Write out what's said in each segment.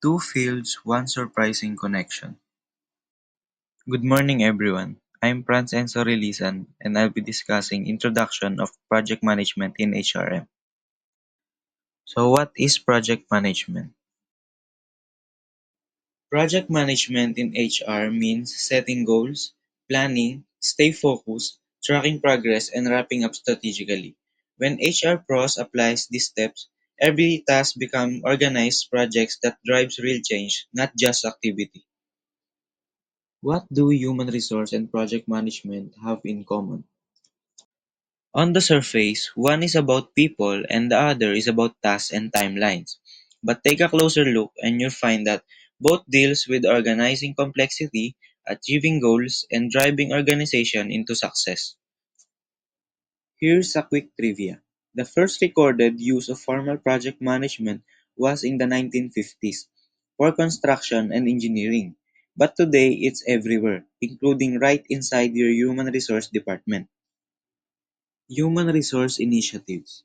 Two fields, one surprising connection. Good morning, everyone. I'm Franz Enzo Relisan, and I'll be discussing introduction of project management in HRM. So, what is project management? Project management in HR means setting goals, planning, stay focused, tracking progress, and wrapping up strategically. When HR pros applies these steps, every task becomes organized projects that drives real change, not just activity. What do human resource and project management have in common? On the surface, one is about people and the other is about tasks and timelines. But take a closer look and you'll find that both deals with organizing complexity, achieving goals, and driving organization into success. Here's a quick trivia. The first recorded use of formal project management was in the 1950s for construction and engineering. But today it's everywhere, including right inside your human resource department. Human resource initiatives,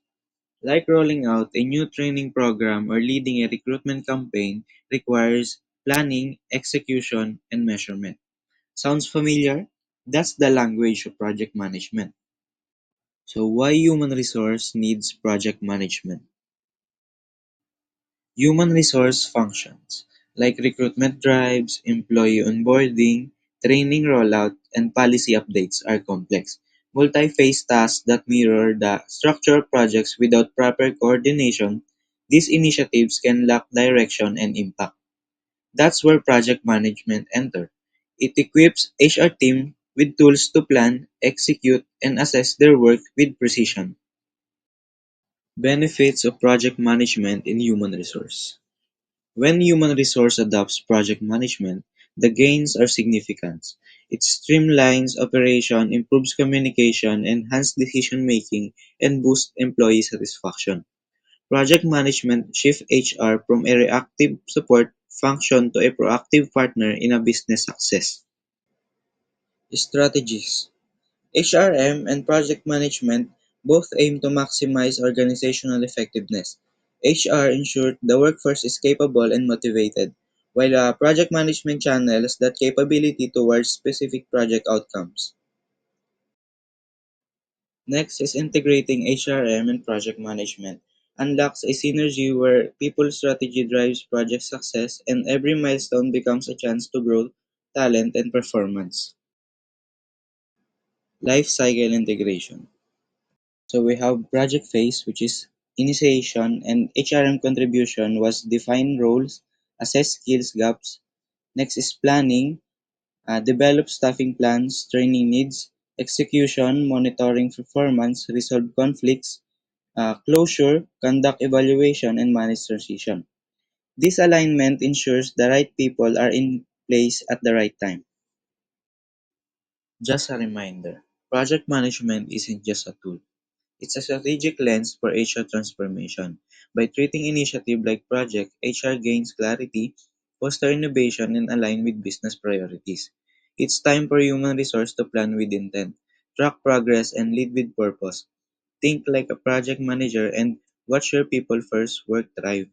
like rolling out a new training program or leading a recruitment campaign, requires planning, execution, and measurement. Sounds familiar? That's the language of project management. So why human resource needs project management? Human resource functions like recruitment drives, employee onboarding, training rollout, and policy updates are complex, multi-phase tasks that mirror the structure of projects without proper coordination. These initiatives can lack direction and impact. That's where project management enters. It equips HR team with tools to plan, execute, and assess their work with precision. Benefits of project management in human resource. When human resource adopts project management, the gains are significant. It streamlines operation, improves communication, enhances decision making, and boosts employee satisfaction. Project management shifts HR from a reactive support function to a proactive partner in a business success. Strategies. HRM and project management both aim to maximize organizational effectiveness. HR ensures the workforce is capable and motivated, while project management channels that capability towards specific project outcomes. Next is integrating HRM and project management. Unlocks a synergy where people strategy drives project success and every milestone becomes a chance to grow talent and performance. Life cycle integration. So we have project phase, which is initiation and HRM contribution was define roles, assess skills gaps. Next is planning, develop staffing plans, training needs, execution, monitoring performance, resolve conflicts, closure, conduct evaluation, and manage transition. This alignment ensures the right people are in place at the right time. Just a reminder, project management isn't just a tool. It's a strategic lens for HR transformation. By treating initiative like project, HR gains clarity, foster innovation, and align with business priorities. It's time for human resource to plan with intent, track progress, and lead with purpose. Think like a project manager and watch your people first work thrive.